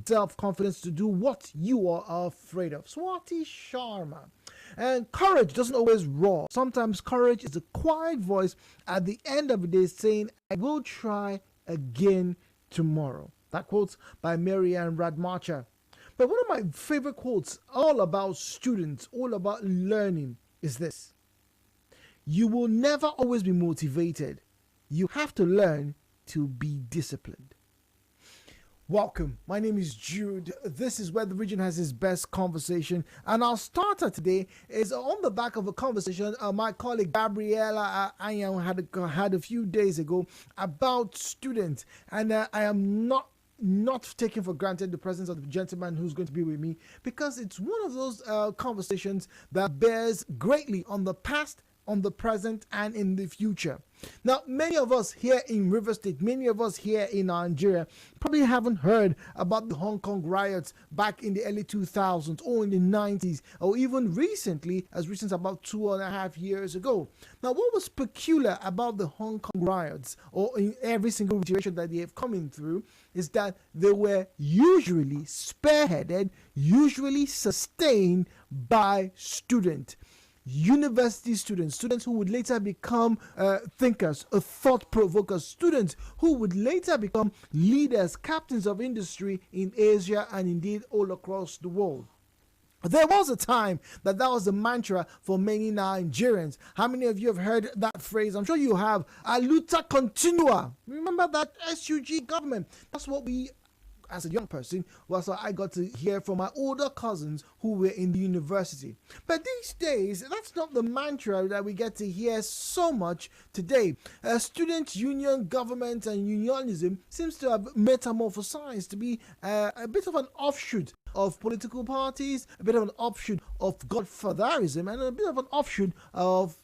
self-confidence to do what you are afraid of. Swati Sharma. And courage doesn't always roar. Sometimes courage is a quiet voice at the end of the day saying, I will try again tomorrow. That quote's by Marianne Radmacher. But one of my favorite quotes, all about students, all about learning, is this. You will never always be motivated. You have to learn to be disciplined. Welcome. My name is Jude. This is where the region has its best conversation. And our starter today is on the back of a conversation my colleague Gabriella Ayan had a few days ago about students. And I am not taking for granted the presence of the gentleman who's going to be with me, because it's one of those conversations that bears greatly on the past, on the present, and in the future. Now, many of us here in River State, many of us here in Nigeria probably haven't heard about the Hong Kong riots back in the early 2000s or in the 90s, or even recently, as recent as about 2.5 years ago. Now, what was peculiar about the Hong Kong riots, or in every single iteration that they have come in through, is that they were usually spearheaded, usually sustained by students. University students who would later become thinkers, thought provokers, students who would later become leaders, captains of industry in Asia and indeed all across the world. There was a time that was the mantra for many Nigerians. How many of you have heard that phrase? I'm sure you have. A luta continua. Remember that SUG government? That's what we, as a young person, was what I got to hear from my older cousins who were in the university. But these days, that's not the mantra that we get to hear so much today. Student union government and unionism seems to have metamorphosized to be a bit of an offshoot of political parties, a bit of an offshoot of godfatherism, and a bit of an offshoot of,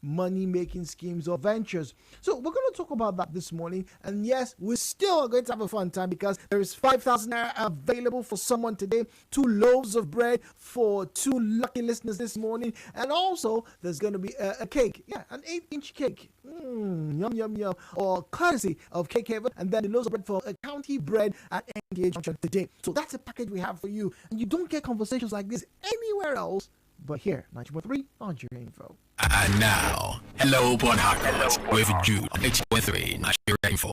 money-making schemes or ventures. So we're going to talk about that this morning. And yes, we still are going to have a fun time, because there is 5,000 naira available for someone today, 2 loaves of bread for 2 lucky listeners this morning. And also, there's going to be a cake. Yeah, an 8-inch cake. Yum, yum, yum. Or courtesy of Cake Haven. And then the loaves of bread for a county bread at NDA Junction today. So that's the package we have for you. And you don't get conversations like this anywhere else but here, 90.3 Nigeria Info. And now, hello, Port Harcourt, with Jude, 90.3 Nigeria Info.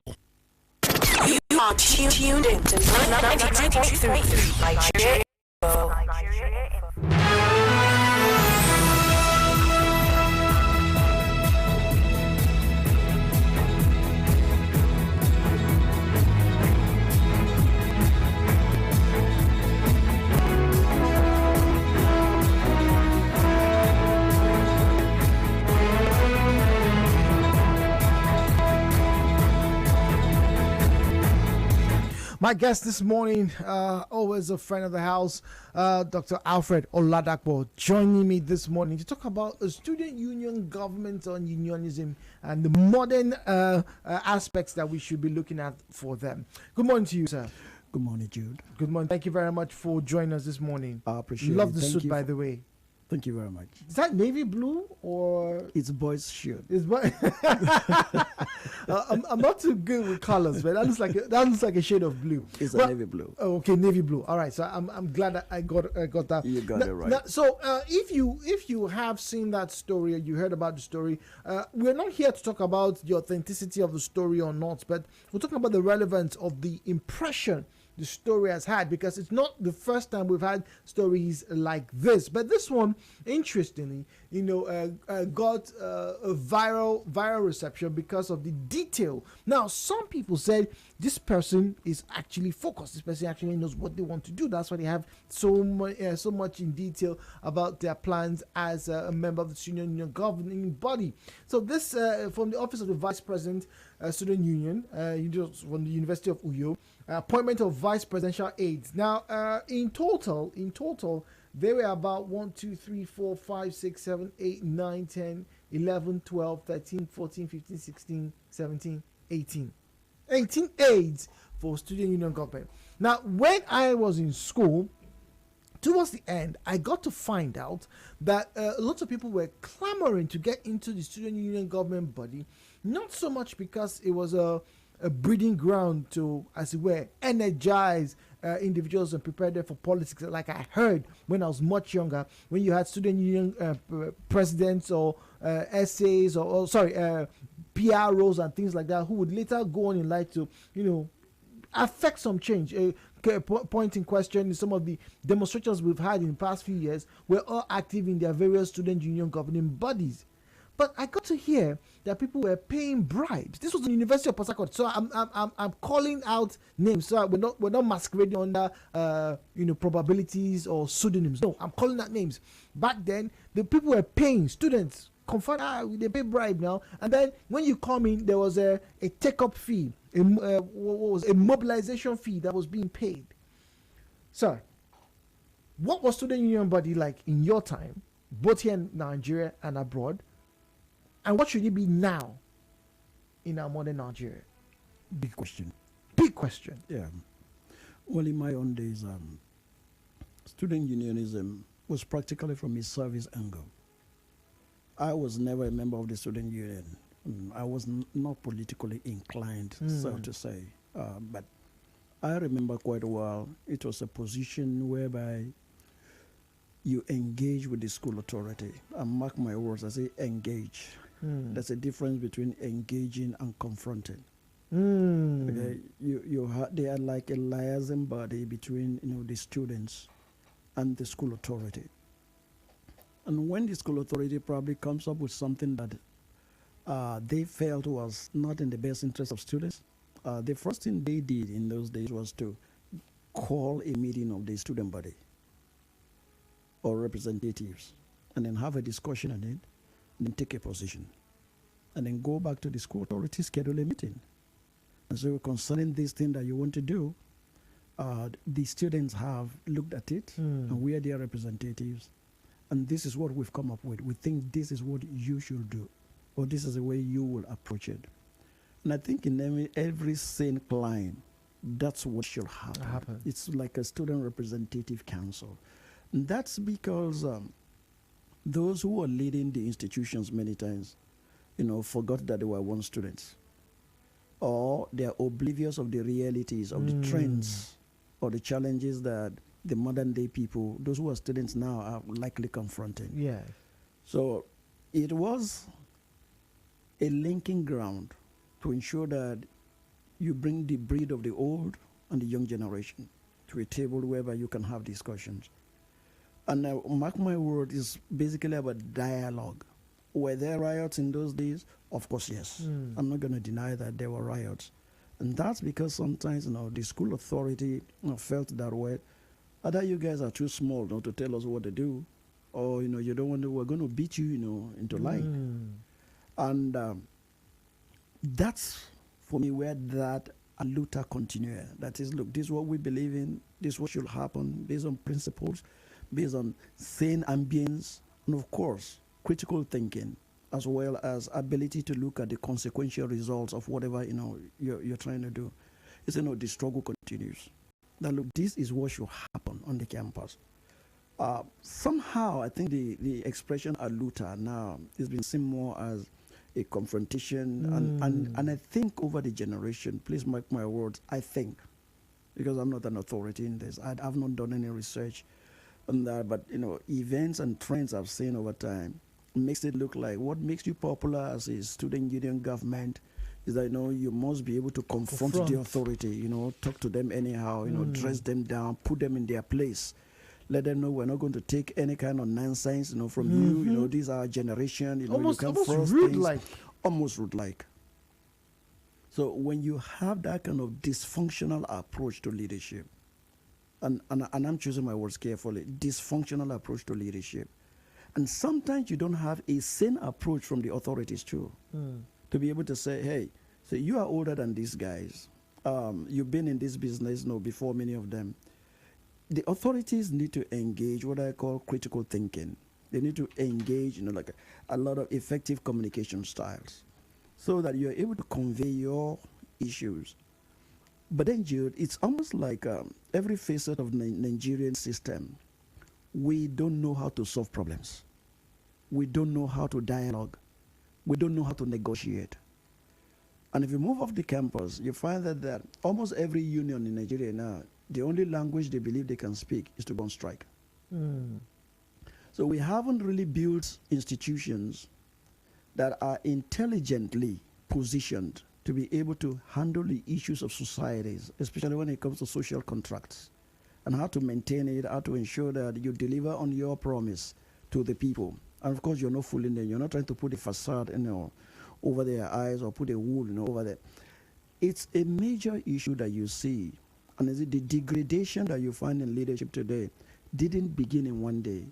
You are tuned into 93.3 Nigeria Info. My guest this morning, always a friend of the house, Dr. Alfred Oladapo, joining me this morning to talk about a student union government on unionism and the modern aspects that we should be looking at for them. Good morning to you, sir. Good morning, Jude. Good morning. Thank you very much for joining us this morning. I appreciate it. Love the suit, by the way. Thank you very much. Is that navy blue or? It's boys' shirt. It's I'm not too good with colors, but that looks like a shade of blue. It's a navy blue. Oh, okay, navy blue. All right, so I'm glad that I got that. You got it right. So if you have seen that story, or you heard about the story, we're not here to talk about the authenticity of the story or not, but we're talking about the relevance of the impression the story has had, because it's not the first time we've had stories like this. But this one, interestingly, got a viral reception because of the detail. Now, some people said this person is actually focused. This person actually knows what they want to do. That's why they have so much in detail about their plans as a member of the student union governing body. So this from the office of the vice president, student union, from the University of Uyo. Appointment of vice presidential aides. Now, in total, there were about 1, 2, 3, 4, 5, 6, 7, 8, 9, 10, 11, 12, 13, 14, 15, 16, 17, 18. 18 aides for student union government. Now, when I was in school, towards the end, I got to find out that lots of people were clamoring to get into the student union government body, not so much because it was a breeding ground to, as it were, energize individuals and prepare them for politics. Like I heard when I was much younger, when you had student union presidents or essays or PROs and things like that, who would later go on in life to, affect some change. Point in question is some of the demonstrations we've had in the past few years were all active in their various student union governing bodies. But I got to hear that people were paying bribes. This was the University of Port Harcourt, so I'm calling out names. So we're not masquerading under probabilities or pseudonyms. No, I'm calling out names. Back then, the people were paying students. Confirm, they pay bribe now. And then when you come in, there was a take-up fee, a mobilization fee that was being paid. So, what was student union body like in your time, both here in Nigeria and abroad? And what should it be now in our modern Nigeria? Big question. Big question. Yeah. Well, in my own days, student unionism was practically from a service angle. I was never a member of the student union. I was not politically inclined, so to say. But I remember quite well, it was a position whereby you engage with the school authority. And mark my words, I say engage. There's a difference between engaging and confronting. Okay, they are like a liaison body between the students and the school authority. And when the school authority probably comes up with something that they felt was not in the best interest of students, the first thing they did in those days was to call a meeting of the student body or representatives and then have a discussion on it, and then take a position, and then go back to the school authority, schedule a meeting. And so concerning this thing that you want to do, the students have looked at it, and we are their representatives, and this is what we've come up with. We think this is what you should do, or this is the way you will approach it. And I think in every sane client, that's what should happen. It's like a student representative council. And that's because those who are leading the institutions many times, forgot that they were once students. Or they are oblivious of the realities of the trends or the challenges that the modern day people, those who are students now, are likely confronting. Yeah. So it was a linking ground to ensure that you bring the breed of the old and the young generation to a table whereby you can have discussions. And mark my word, is basically about dialogue. Were there riots in those days? Of course, yes. I'm not going to deny that there were riots. And that's because sometimes, the school authority felt that way. Either you guys are too small to tell us what to do, or, you don't want to, we're going to beat you, into line. And that's, for me, where that Luther continued. That is, look, this is what we believe in, this is what should happen, based on principles, based on sane ambience, and of course, critical thinking, as well as ability to look at the consequential results of whatever you're trying to do. It's the struggle continues. That look, this is what should happen on the campus. Somehow, I think the expression aluta now is being seen more as a confrontation, and I think over the generation, please mark my words, I think, because I'm not an authority in this, I've not done any research on that, but events and trends I've seen over time makes it look like what makes you popular as a student union government is that you must be able to confront the authority, talk to them anyhow, dress them down, put them in their place, let them know we're not going to take any kind of nonsense, from you. This is our generation. Almost rude-like. Almost rude-like. So when you have that kind of dysfunctional approach to leadership, and I'm choosing my words carefully, dysfunctional approach to leadership, and sometimes you don't have a sane approach from the authorities too, to be able to say, hey, so you are older than these guys. You've been in this business before many of them. The authorities need to engage what I call critical thinking. They need to engage, like a lot of effective communication styles, so that you're able to convey your issues. But then, Jude, it's almost like every facet of the Nigerian system, we don't know how to solve problems. We don't know how to dialogue. We don't know how to negotiate. And if you move off the campus, you find that almost every union in Nigeria now the only language they believe they can speak is to go on strike. Mm. So we haven't really built institutions that are intelligently positioned to be able to handle the issues of societies, especially when it comes to social contracts, and how to maintain it, how to ensure that you deliver on your promise to the people. And of course, you're not fooling them. You're not trying to put a facade, over their eyes or put a wool, over there. It's a major issue that you see, and is it the degradation that you find in leadership today didn't begin in one day.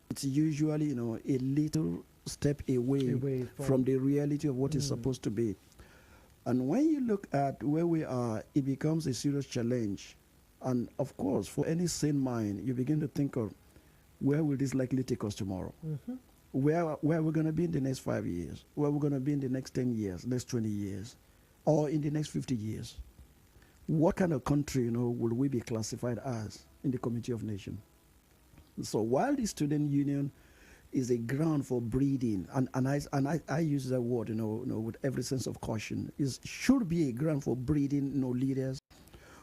It's usually, a little step away from the reality of what is supposed to be. And when you look at where we are, it becomes a serious challenge. And of course, for any sane mind, you begin to think of where will this likely take us tomorrow? Mm-hmm. Where are we going to be in the next 5 years? Where are we going to be in the next 10 years, next 20 years, or in the next 50 years? What kind of country, will we be classified as in the Community of Nations? So while the student union is a ground for breeding, and I use that word, with every sense of caution, should be a ground for breeding, leaders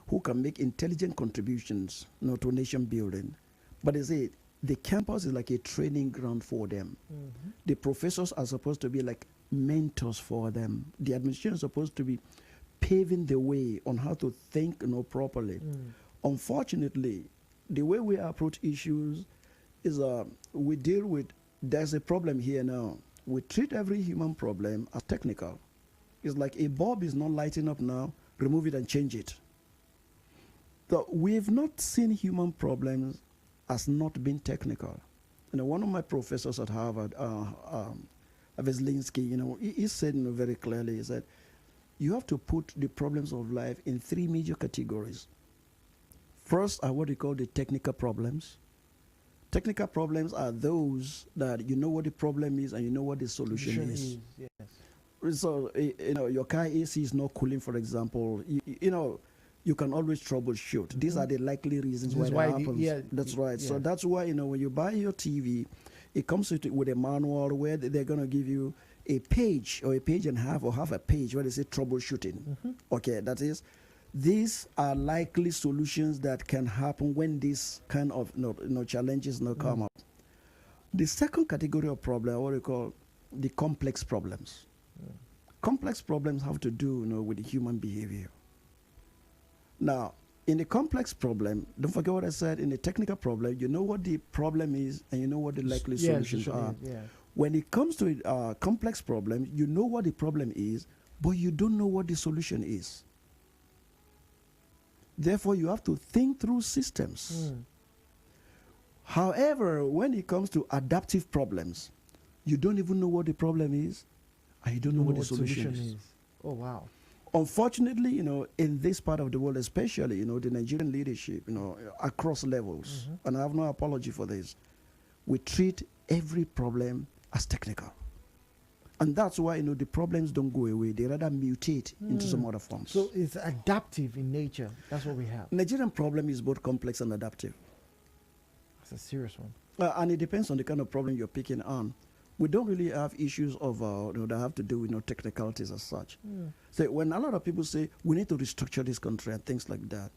who can make intelligent contributions, to nation building. But the campus is like a training ground for them. Mm-hmm. The professors are supposed to be like mentors for them. The administration is supposed to be paving the way on how to think, properly. Mm. Unfortunately, the way we approach issues is we deal with, there's a problem here now. We treat every human problem as technical. It's like a bulb is not lighting up now, remove it and change it. So we've not seen human problems as not being technical. One of my professors at Harvard, Veslinsky, he said very clearly, he said, you have to put the problems of life in 3 major categories. First are what we call the technical problems. Technical problems are those that you know what the problem is and you know what the solution is. Yes. So, your car AC is not cooling, for example. You can always troubleshoot. Mm-hmm. These are the likely reasons why that happens. That's right. Yeah. So that's why, when you buy your TV, it comes with a manual where they're going to give you a page or a page and a half or half a page where they say troubleshooting. Mm-hmm. Okay, that is, these are likely solutions that can happen when these kind of challenges come up. The second category of problem, what we call the complex problems. Complex problems have to do with the human behavior. Now, in the complex problem, don't forget what I said, in the technical problem, you know what the problem is and you know what the likely solutions are. Yeah. When it comes to complex problems, you know what the problem is, but you don't know what the solution is. Therefore, you have to think through systems. However, when it comes to adaptive problems, you don't even know what the problem is and you don't know what the solution is. Oh, wow. Unfortunately, in this part of the world, especially, the Nigerian leadership, across levels, and I have no apology for this, we treat every problem as technical. And that's why, the problems don't go away. They rather mutate into some other forms. So it's adaptive in nature. That's what we have. Nigerian problem is both complex and adaptive. That's a serious one. And it depends on the kind of problem you're picking on. We don't really have issues of that have to do with technicalities as such. So when a lot of people say we need to restructure this country and things like that,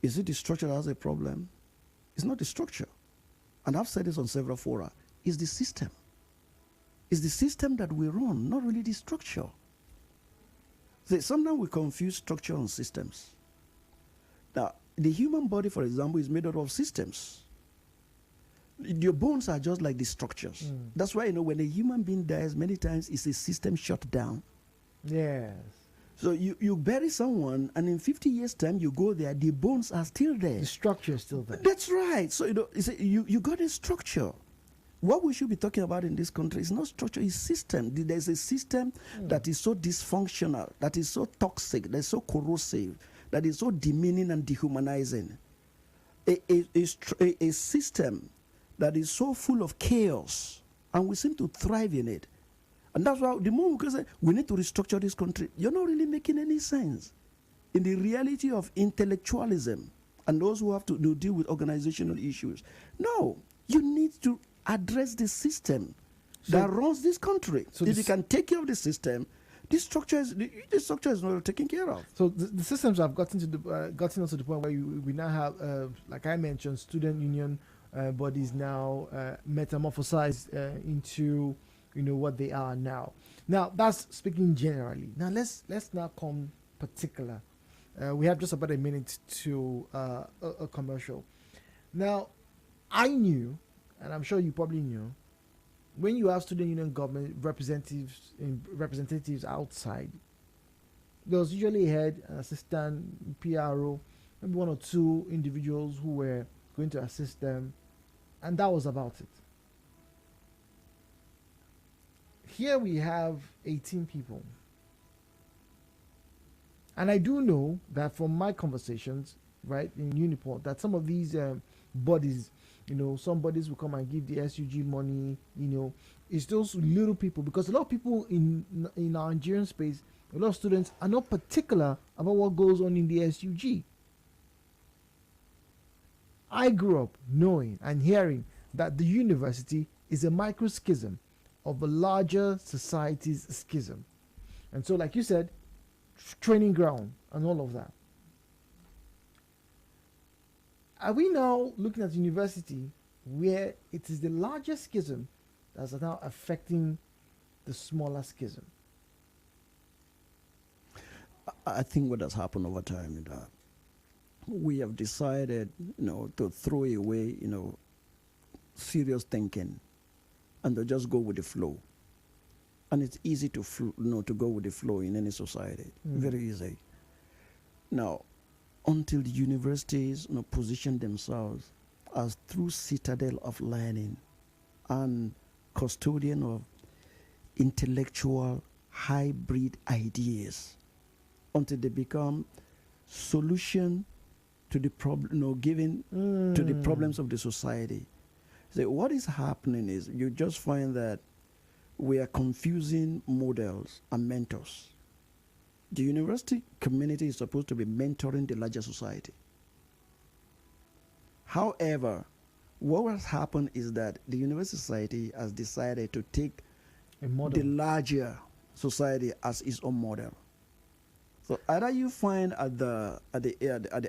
is it the structure that has a problem? It's not the structure. And I've said this on several fora. It's the system. It's the system that we run, not really the structure. So sometimes we confuse structure and systems. Now, the human body, for example, is made out of systems. Your bones are just like the structures. That's why, when a human being dies, many times it's a system shut down. Yes. So you bury someone, and in 50 years' time, you go there, the bones are still there. The structure is still there. That's right. So, you got a structure. What we should be talking about in this country is not structure, it's system. There's a system that is so dysfunctional, that is so toxic, that is so corrosive, that is so demeaning and dehumanizing. A system that is so full of chaos, and we seem to thrive in it. And that's why the moment we can say, we need to restructure this country, you're not really making any sense. In the reality of intellectualism and those who have to deal with organizational issues, no, you need to address the system that runs this country. So if you can take care of the system, This structure is not taken care of. So the systems have gotten us to the point where we now have, like I mentioned, student union bodies now metamorphosized into what they are now. Now that's speaking generally. Now let's now come particular. We have just about a minute to a commercial. Now I knew, and I'm sure you probably knew, when you have student union government representatives outside, there was usually a head, an assistant, PRO, maybe one or two individuals who were going to assist them, and that was about it. Here we have 18 people. And I do know that from my conversations, right, in Uniport, that some of these bodies, some bodies will come and give the SUG money, it's those little people, because a lot of people in our Nigerian space, a lot of students are not particular about what goes on in the SUG. I grew up knowing and hearing that the university is a microschism of a larger society's schism. And so, like you said, training ground and all of that. Are we now looking at university where it is the larger schism that's now affecting the smaller schism? I think what has happened over time is that we have decided, to throw away, serious thinking, and to just go with the flow. And it's easy to, to go with the flow in any society. Very easy. Now, until the universities, position themselves as true citadel of learning and custodian of intellectual hybrid ideas, until they become solution to the problem, giving to the problems of the society. So what is happening is you just find that we are confusing models and mentors. The university community is supposed to be mentoring the larger society. However, what has happened is that the university society has decided to take the larger society as its own model. So either you find at the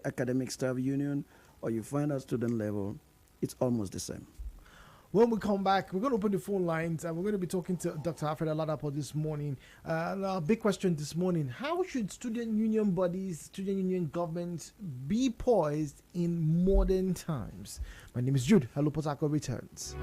academic staff union or you find at student level, it's almost the same. When we come back, we're going to open the phone lines and we're going to be talking to Dr. Alfred Oladapo this morning. Our big question this morning: how should student union bodies, student union governments be poised in modern times? My name is Jude. Hello, Port Harcourt returns.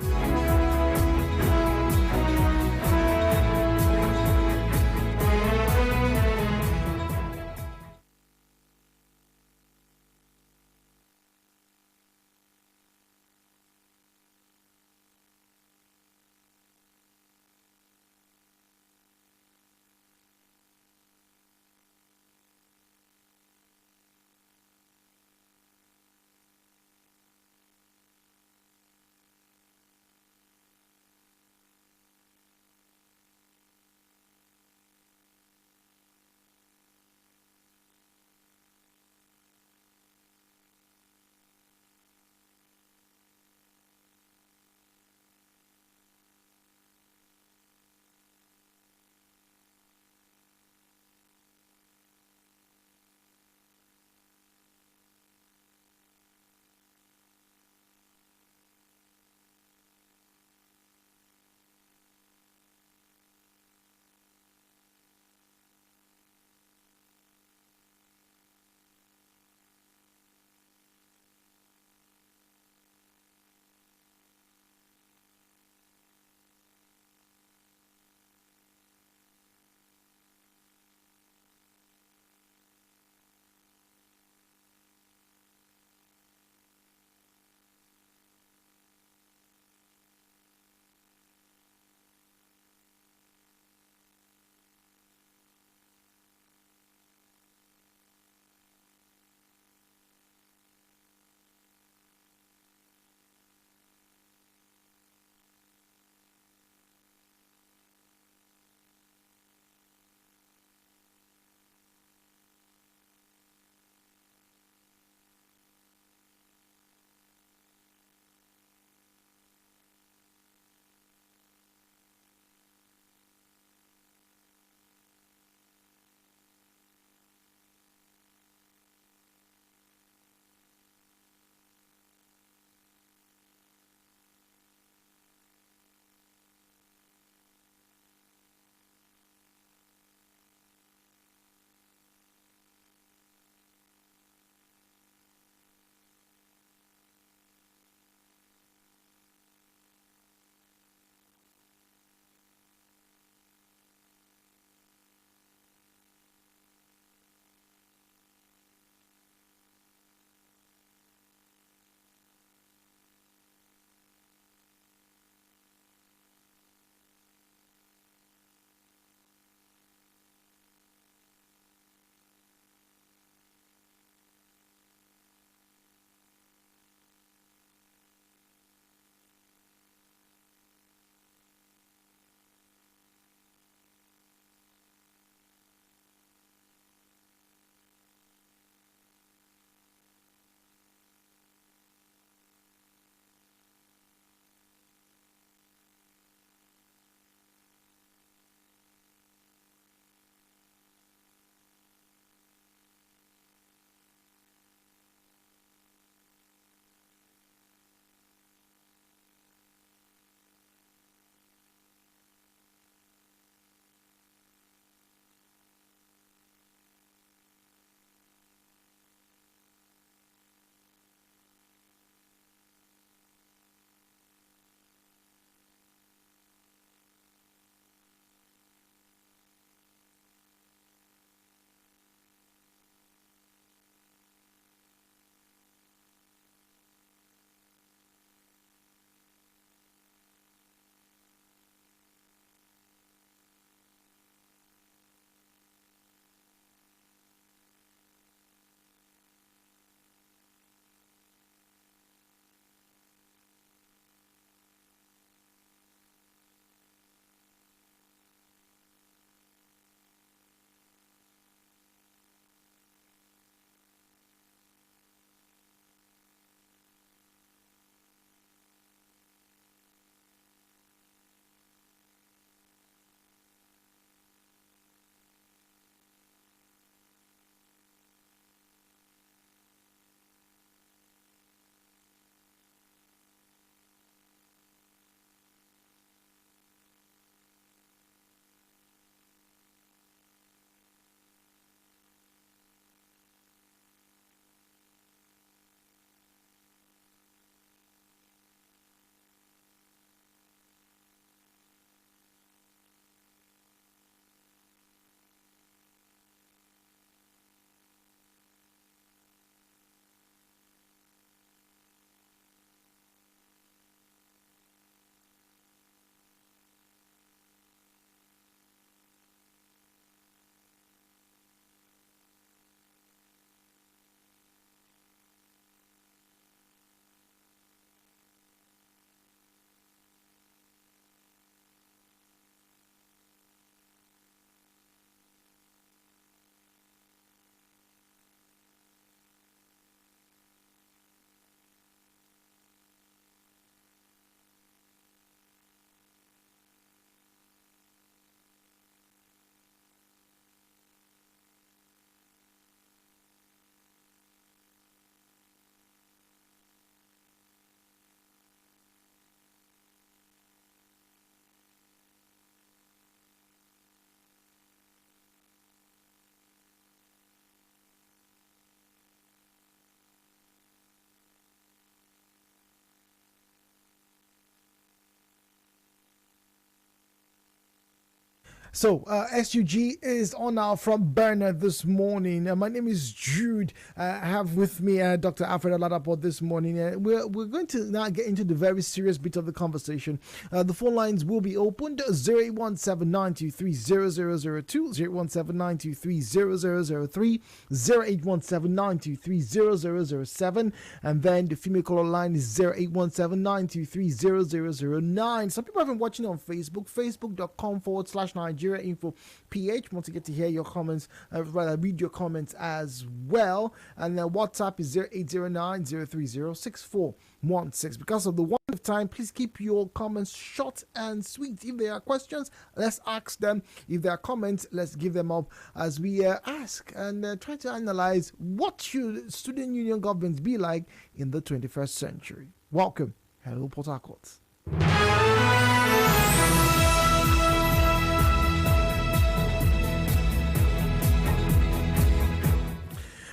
So, SUG is on now from Bernard this morning. My name is Jude. I have with me Dr. Alfred Oladapo this morning. We're going to now get into the very serious bit of the conversation. The phone lines will be opened 0817-923-0002, 0817-923-0003, 0817-923-0007, and then the female caller line is 0817-923-0009. Some people have been watching on Facebook, facebook.com/Nigeria Info PH. Want to get to hear your comments, rather read your comments as well. And then WhatsApp is 0809-030-6416. Because of the want of time, please keep your comments short and sweet. If there are questions, let's ask them. If there are comments, let's give them up as we ask and try to analyze what should student union governments be like in the 21st century. Welcome. Hello, Port Harcourt.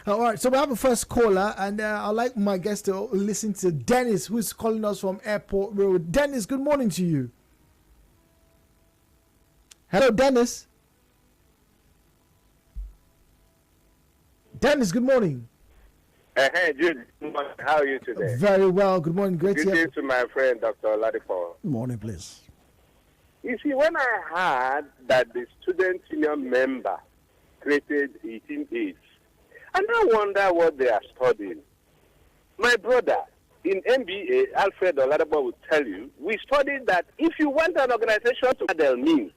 All right, so we have a first caller, and I'd like my guest to listen to Dennis, who's calling us from Airport Road. Dennis, good morning to you. Hello, Dennis. Dennis, good morning. Hey, Jude. Good morning. How are you today? Very well. Good morning. Great to Greetings to my friend, Dr. Oladapo. Good morning, please. You see, when I heard that the student union member created 18 aids, and I wonder what they are studying. My brother, in MBA, Alfred Oladapo will tell you, we studied that if you want an organization to model means,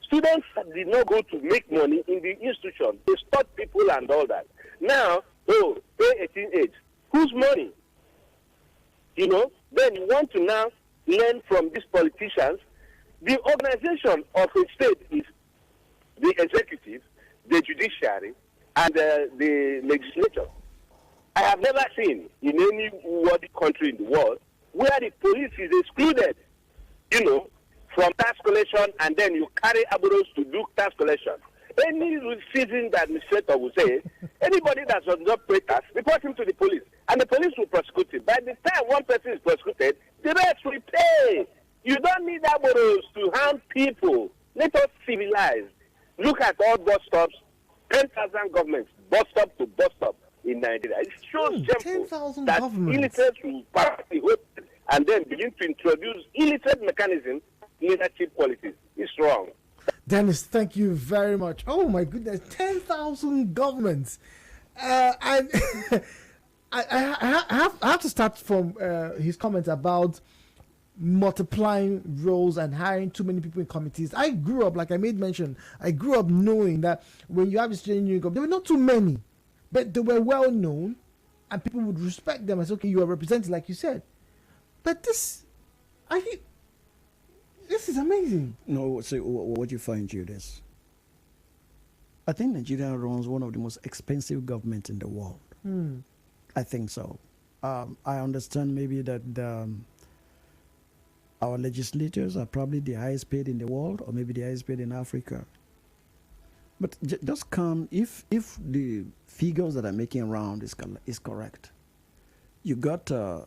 students did not go to make money in the institution. They taught people and all that. Now, pay 18 aids. Whose money? You know, then you want to now learn from these politicians. The organization of a state is the executive, the judiciary, and the legislature. I have never seen in any worthy country in the world where the police is excluded, you know, from tax collection, and then you carry aburos to do tax collection. Any citizen administrator will say, anybody that does not pay tax, report him to the police, and the police will prosecute him. By the time one person is prosecuted, the rest will pay. You don't need aburos to harm people. Let us civilize. Look at all bus stops. 10,000 governments, bus stop to bus stop in Nigeria. It shows shameful that illiterates will pass the hope and then begin to introduce illiterate mechanisms, leadership qualities. It's wrong. Dennis, thank you very much. Oh my goodness, 10,000 governments. And I have to start from his comments about multiplying roles and hiring too many people in committees. I grew up, like I made mention, I grew up knowing that when you have a student union, there were not too many, but they were well known and people would respect them as, okay, you are represented, like you said. But this is amazing. No, so what you find, Jude, is I think Nigeria runs one of the most expensive governments in the world. I think so. I understand maybe that our legislators are probably the highest paid in the world, or maybe the highest paid in Africa. But just come, if the figures that I'm making around is correct, you got a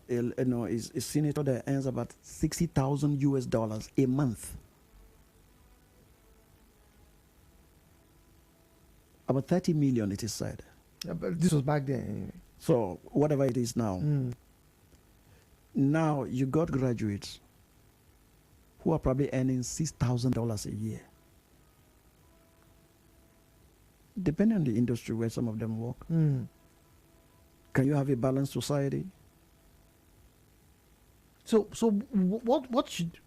senator that earns about $60,000 a month. About 30 million, it is said. Yeah, but this was back then anyway. So whatever it is now. Now you got graduates who are probably earning $6,000 a year. Depending on the industry where some of them work. Can you have a balanced society? So what should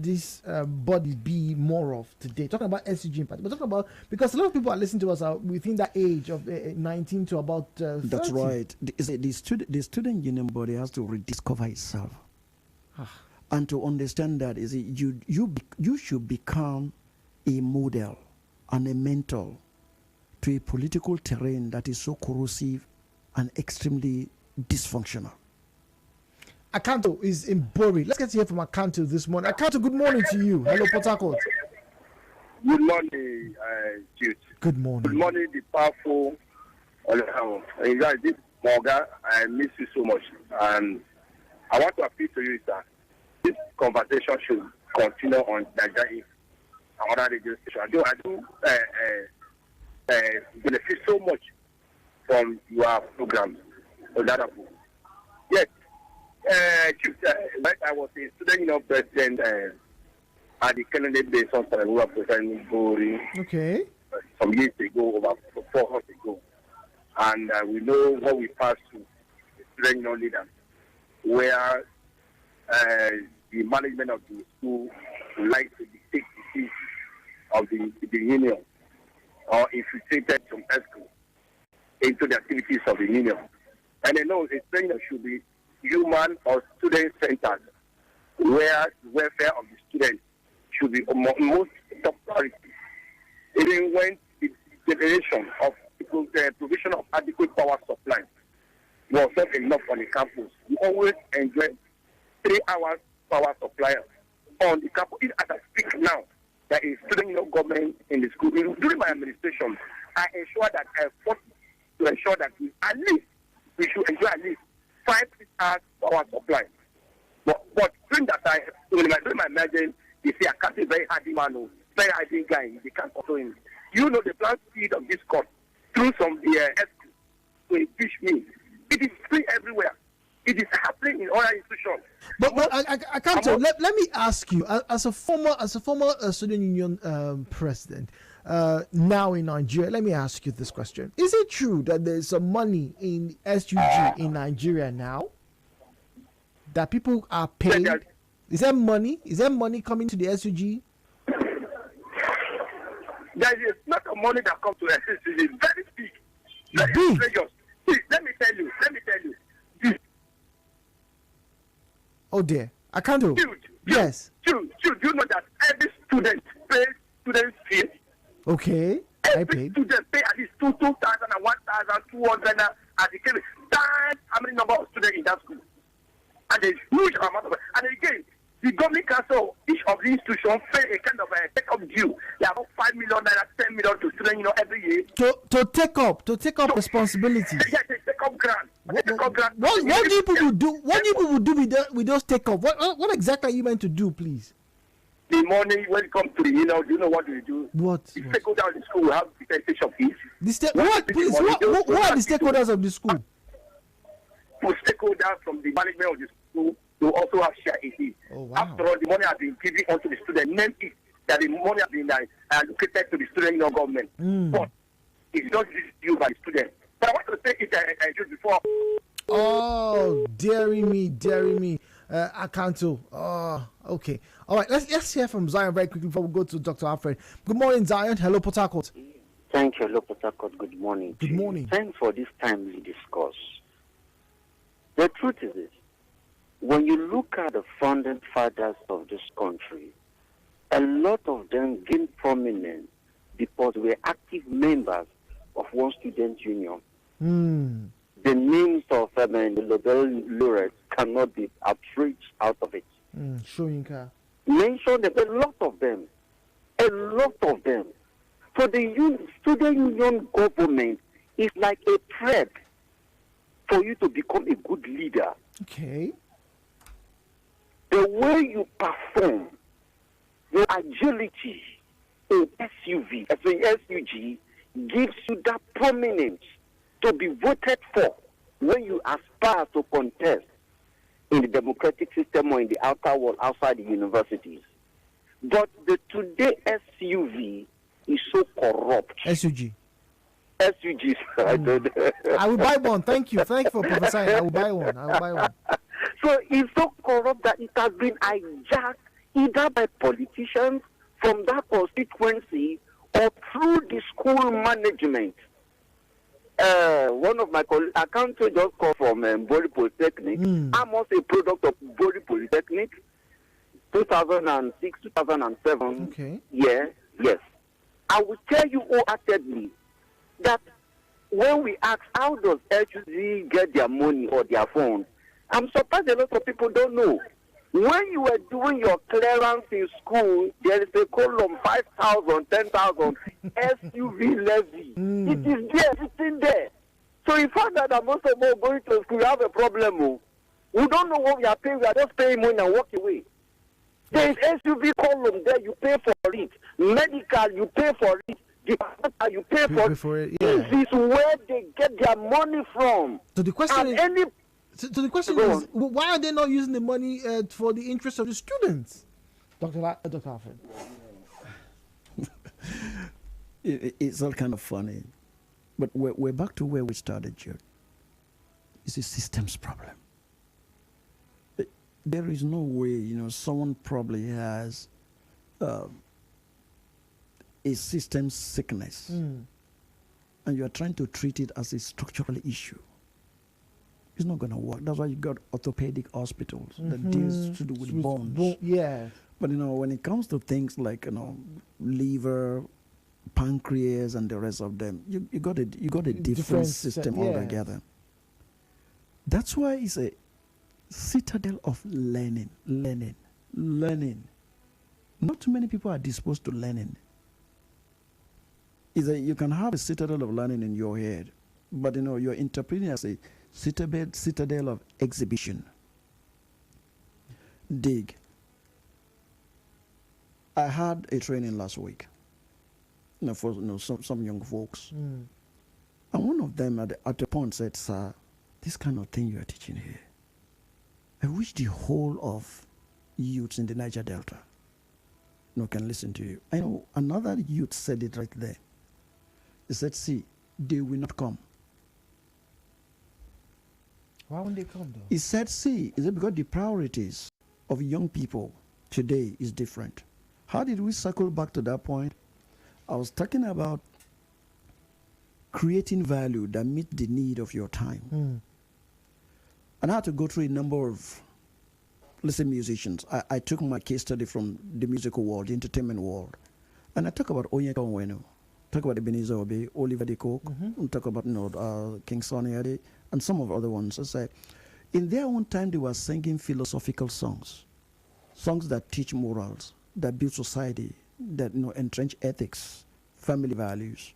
this body be more of today? Talking about SUG in particular, we're talking about, because a lot of people are listening to us are within that age of 19 to about 30. That's right. The student union body has to rediscover itself, and to understand that you should become a model and a mentor to a political terrain that is so corrosive and extremely dysfunctional. Akanto is in Bori. Let's get to hear from Akanto this morning. Akanto, good morning to you. Hello, Port Harcourt. Good morning, Jude. Good morning. Good morning, the powerful Oladapo. And guys, this Morgan, I miss you so much. And I want to appeal to you that this conversation should continue on Nigeria. other radio stations. I do benefit so much from your programs, Oladapo. Yes, like I was a student president at the Kennedy Bay Center, who was president Okay. Some years ago, about 4 months ago. And we know what we passed through, student leaders, where the management of the school would like to dictate the seat of the union or infiltrated some school into the activities of the union. And they know a trainer should be human or student-centered, where the welfare of the students should be most top priority. Even when the generation of the provision of adequate power supply was not enough on the campus, we always enjoy 3 hours power supply on the campus. As I speak now, there is student government in the school. During my administration, I ensure that I fought to ensure that we should enjoy at least 5 hours power supply. But during that time, during my margin, you see, I can't be very hardy man, very hardy guy. They can't control him. You know the plan speed of this court through some to impeach me. It is free everywhere. It is happening in other institutions. But I can't tell. Let me ask you, as a former student union president, now in Nigeria, let me ask you this question: is it true that there is some money in SUG in Nigeria now that people are paid? Is there money? Is there money coming to the SUG? There is not the money that comes to SUG. It's very big. It's big. See, let me tell you. Oh dear, I can't do. Yes. Jude, you know that every student pays student fee. Okay. Every student pay at least 2,000 and 1,200 as the case. That's how many number of students in that school. And there's huge amount of it. And again, the government council, each of the institutions pay a kind of a take-up due. They have 5 million, 10 million to students, every year. To take up responsibility. Yes, they take up grant. What do you people do? What do you people do with those take up? What exactly are you meant to do, please? The money when it comes to the do you know what we do? What? The stakeholders of the school will have dispensation fees. What are the stakeholders of the school? For stakeholders from the management of the school will also have share in it. Oh, wow. After all, the money has been given onto the student. Name it that the money has been allocated to the student government. But it's not due by the student. But I want to say it just before. Oh, dearie me. I can't too. Oh, okay. All right, let's hear from Zion very quickly before we go to Dr. Alfred. Good morning, Zion. Hello, Port Harcourt. Thank you, hello, Port Harcourt. Good morning. Good morning. Thanks for this timely discourse. The truth is this. When you look at the founding fathers of this country, a lot of them gained prominence because we were active members of one student union. The names of the Nobel laureates cannot be abridged out of it. Shoyinka. Mention them, a lot of them. So the student union government is like a prep for you to become a good leader. Okay. The way you perform, your agility in SUG gives you that prominence to be voted for when you aspire to contest in the democratic system or in the outer world outside the universities. But the today SUV is so corrupt. SUG. I will buy one. Thank you for prophesying. I will buy one. So it's so corrupt that it has been hijacked either by politicians from that constituency or through the school management. One of my colleagues, I can't just call from Bori Polytechnic. I'm also a product of Bori Polytechnic, 2006, 2007. Okay. Yeah, yes. I will tell you wholeheartedly that when we ask how does HUD get their money or their funds, I'm surprised a lot of people don't know. When you were doing your clearance in school, there is a column 5,000, 10,000 SUV levy. It is there, it's in there. So in fact that most of us going to school, we have a problem. We don't know what we are paying. We are just paying money and walk away. There is SUV column there, you pay for it. Medical, you pay for it. The hospital, you pay for it. Yeah. This is where they get their money from. So the question And is, so the question is, why are they not using the money for the interest of the students? Dr. Alfred. It's all kind of funny. But we're back to where we started, Jude. It's a systems problem. There is no way, someone probably has a system sickness, and you are trying to treat it as a structural issue. It's not going to work. That's why you got orthopedic hospitals that deals to do with bones. Yeah. But when it comes to things like liver, pancreas, and the rest of them, you got a different system altogether. That's why it's a citadel of learning. Not too many people are disposed to learning. You can have a citadel of learning in your head, but you're interpreting it as a citadel of exhibition. Dig. I had a training last week, for some young folks, and one of them at the point said, "Sir, this kind of thing you are teaching here, I wish the whole of youths in the Niger Delta can listen to you." I know another youth said it right there. He said, "See, they will not come." Why won't they come though? He said, "See, is it because the priorities of young people today is different?" How did we circle back to that point? I was talking about creating value that meets the need of your time. And I had to go through a number of, let's say, musicians. I took my case study from the musical world, the entertainment world. And I talk about Onyeka Onwenu, talk about Ebenezer Obey, Oliver De Coke, and talk about King Sonny Ade, and some of the other ones. I said, in their own time, they were singing philosophical songs that teach morals, that build society, that entrench ethics, family values.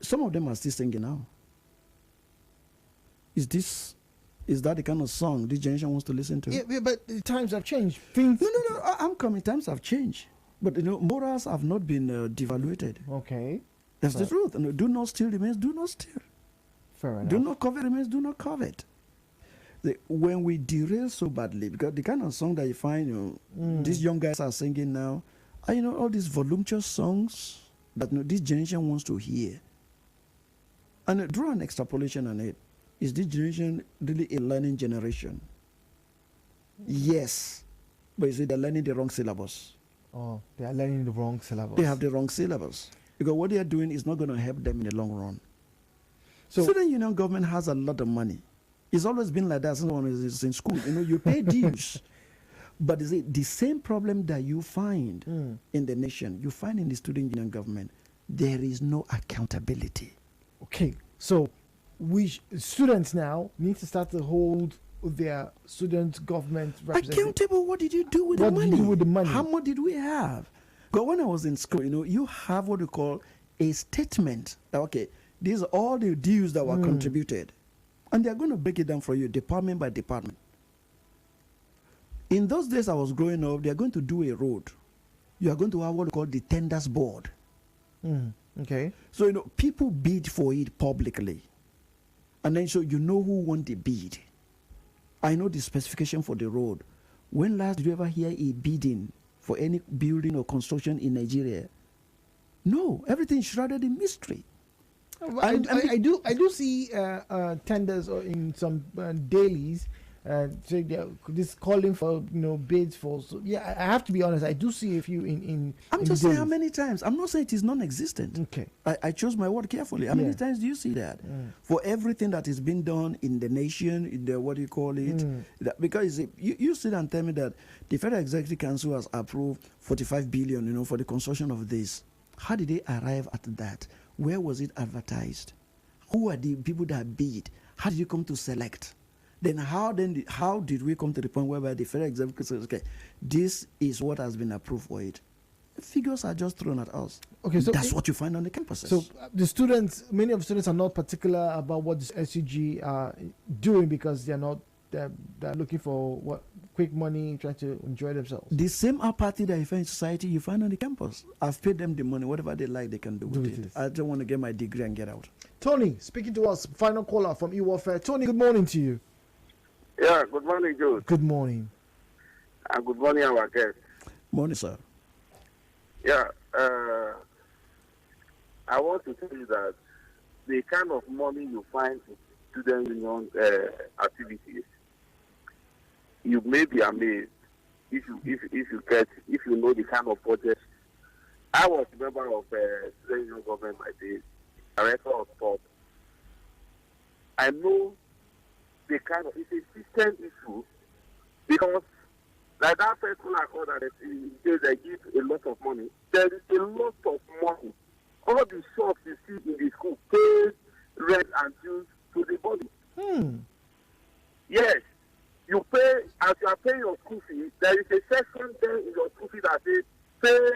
Some of them are still singing now. Is that the kind of song this generation wants to listen to? Yeah, but the times have changed. No, I'm coming. Times have changed, but morals have not been devaluated. Okay, that's the truth. Do not steal remains. Do not steal. Fair enough. Do not covet remains. Do not covet. When we derail so badly, because the kind of song that you find, these young guys are singing now, are all these voluptuous songs that this generation wants to hear. And draw an extrapolation on it. Is this generation really a learning generation? Yes. But is it they're learning the wrong syllabus? Oh, they are learning the wrong syllabus. They have the wrong syllabus. Because what they are doing is not going to help them in the long run. So Student Union government has a lot of money. It's always been like that since one is in school. You pay dues. But is it the same problem that you find in the nation, you find in the student union government? There is no accountability. Okay, so students now need to start to hold their student government representatives accountable. What did you do with the money? What did you do with the money? How much did we have? Because when I was in school, you have what you call a statement. Okay, these are all the dues that were contributed. And they're going to break it down for you, department by department. In those days I was growing up, they're going to do a road. You are going to have what we call the tenders board. Okay. So, people bid for it publicly. And then so who won the bid. I know the specification for the road. When last did you ever hear a bidding for any building or construction in Nigeria? No, everything is shrouded in mystery. I do see tenders in some dailies. So this calling for bids for. So yeah, I have to be honest. I do see a few in. I'm just saying how many times. I'm not saying it is non-existent. Okay. I chose my word carefully. How many times do you see that for everything that is being done in the nation, in the what do you call it? Because you sit and tell me that the Federal Executive Council has approved 45 billion, for the construction of this. How did they arrive at that? Where was it advertised? Who are the people that bid? How did you come to select? Then how did we come to the point whereby the Federal Executive says, okay, this is what has been approved for it? The figures are just thrown at us. Okay, so that's what you find on the campuses. So many of the students are not particular about what the SUG are doing because they're looking for quick money, trying to enjoy themselves. The same apathy that you find in society, you find on the campus. I've paid them the money, whatever they like, they can do with it. I don't want to get my degree and get out. Tony, speaking to us, final caller from E-Warfare. Tony, good morning to you. Yeah, good morning, Jude. Good morning. And good morning, our guest. Morning, sir. Yeah, I want to tell you that the kind of money you find in student union activities, you may be amazed if you know the kind of budget. I was a member of student union government by the director of sport. I know the kind of, it's a system issue because like that first one I called that they give a lot of money. There is a lot of money. All the shops you see in the school pay rent and dues to the body. Yes, you pay, as you are paying your school fee, there is a section there in your school fee that says pay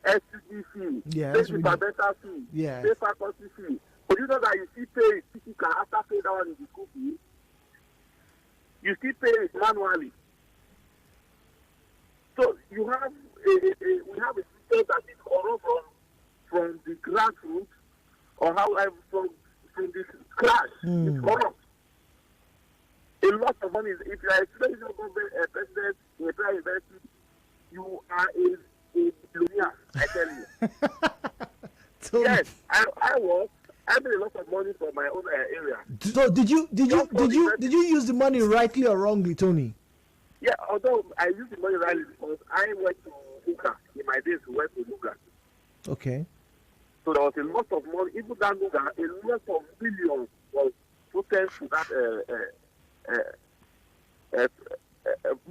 SUG fee, pay departmental fee, pay faculty fee. But you know that you still pay it physical after paying that one in the school fee. You still pay it manually. So you have we have a system that is corrupt from the grassroots, or how from the scratch. It's corrupt. A lot of money. If you are a student government president in a private university, you are a billionaire. I tell you. Yes, I made a lot of money for my own area. So did you use the money rightly or wrongly, Tony? Yeah, although I used the money rightly because I went to Nuga. In my days, we went to Nuga. Okay. So there was a lot of money. Even that Nuga, a lot of millions was put into that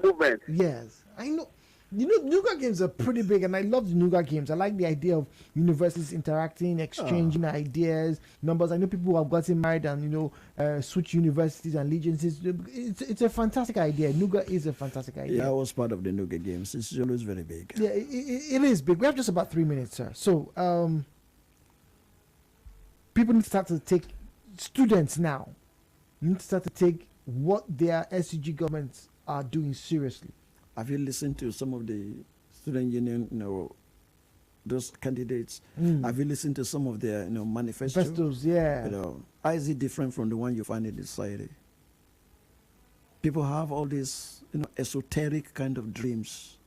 movement. Yes, I know. You know, Nougat games are pretty big, and I love the Nougat games. I like the idea of universities interacting, exchanging ideas, numbers. I know people who have gotten married and, switch universities and allegiances. It's a fantastic idea. Nougat is a fantastic idea. Yeah, I was part of the Nougat games. It's always very big. Yeah, it is big. We have just about 3 minutes, sir. So, people need to start to take, students now, need to start to take what their SUG governments are doing seriously. Have you listened to some of the student union, those candidates? Have you listened to some of their, manifestos? Yeah. How is it different from the one you find in the society? People have all these, esoteric kind of dreams.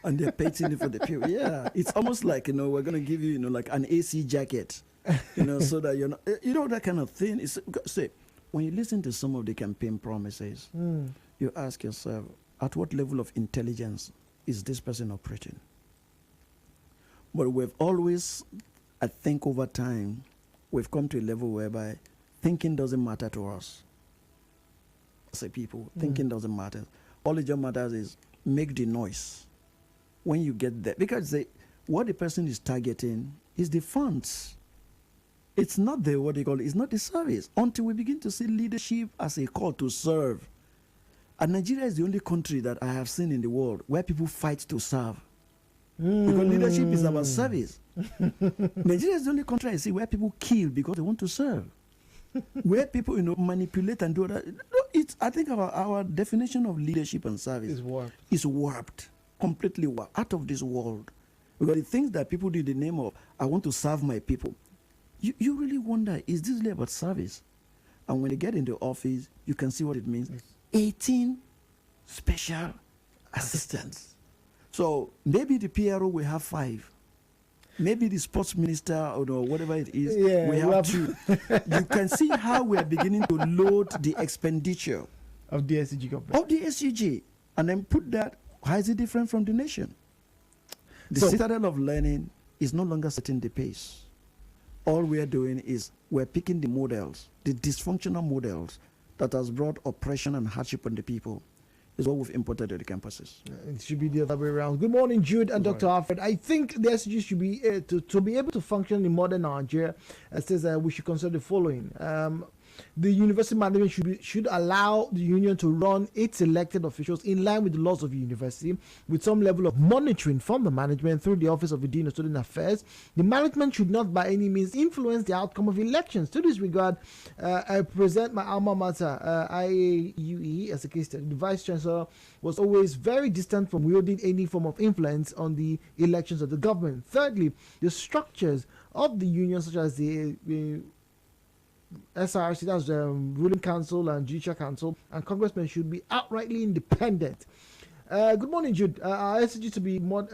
And they're painting it for the people. Yeah. It's almost like, we're going to give you, like an AC jacket, so that you're not, that kind of thing. Say, when you listen to some of the campaign promises, you ask yourself, at what level of intelligence is this person operating? But we've always, I think over time, we've come to a level whereby thinking doesn't matter to us. As a people, thinking doesn't matter. All it just matters is make the noise when you get there. Because what the person is targeting is the funds. It's not it's not the service. Until we begin to see leadership as a call to serve. And Nigeria is the only country that I have seen in the world where people fight to serve. Because leadership is about service. Nigeria is the only country I see where people kill because they want to serve. Where people, manipulate and do that. I think our definition of leadership and service is warped. Completely warped. Out of this world. Because the things that people do in the name of, I want to serve my people. You really wonder, is this really about service? And when they get into office, you can see what it means. 18 special assistants. So maybe the PRO will have 5. Maybe the sports minister or whatever it is, we have 2. You can see how we are beginning to load the expenditure of the SUG government. Of the SUG. And then put that, how is it different from the nation? The citadel of learning is no longer setting the pace. All we are doing is we're picking the models, the dysfunctional models, that has brought oppression and hardship on the people is what we've imported to the campuses. It should be the other way around. Good morning, Jude and Dr. Alfred. I think the SUG should be to be able to function in modern Nigeria. It says we should consider the following. The university management should allow the union to run its elected officials in line with the laws of the university, with some level of monitoring from the management through the Office of the Dean of Student Affairs. The management should not by any means influence the outcome of elections. To this regard, I present my alma mater, IAUE, as a case study. The Vice Chancellor was always very distant from wielding any form of influence on the elections of the government. Thirdly, the structures of the union, such as the SRC, that's the ruling council and judicial council, and congressmen should be outrightly independent. Good morning, Jude. I asked you to be more,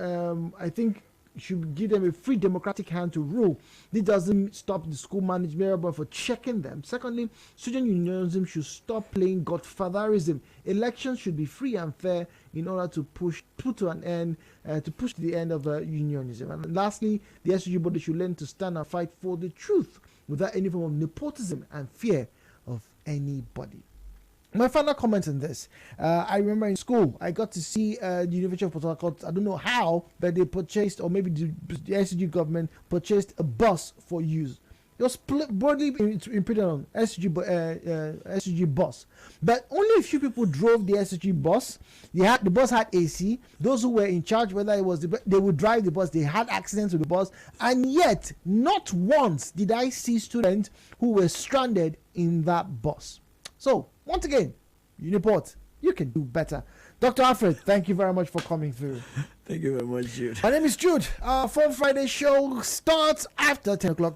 I think, should give them a free democratic hand to rule. This doesn't stop the school management for checking them. Secondly, student unionism should stop playing godfatherism. Elections should be free and fair in order to push to the end of unionism. And lastly, the SUG body should learn to stand and fight for the truth without any form of nepotism and fear of anybody. My final comment on this, I remember in school, I got to see the University of Port Harcourt, I don't know how, but they purchased, or maybe the SUG government purchased a bus for use. It was broadly imprinted on SUG bus. But only a few people drove the SUG bus. The bus had AC. Those who were in charge, whether it was they would drive the bus, they had accidents with the bus. And yet, not once did I see students who were stranded in that bus. So, once again, Uniport, you can do better. Dr. Alfred, thank you very much for coming through. Thank you very much, Jude. My name is Jude. Our Fun Friday show starts after 10 o'clock.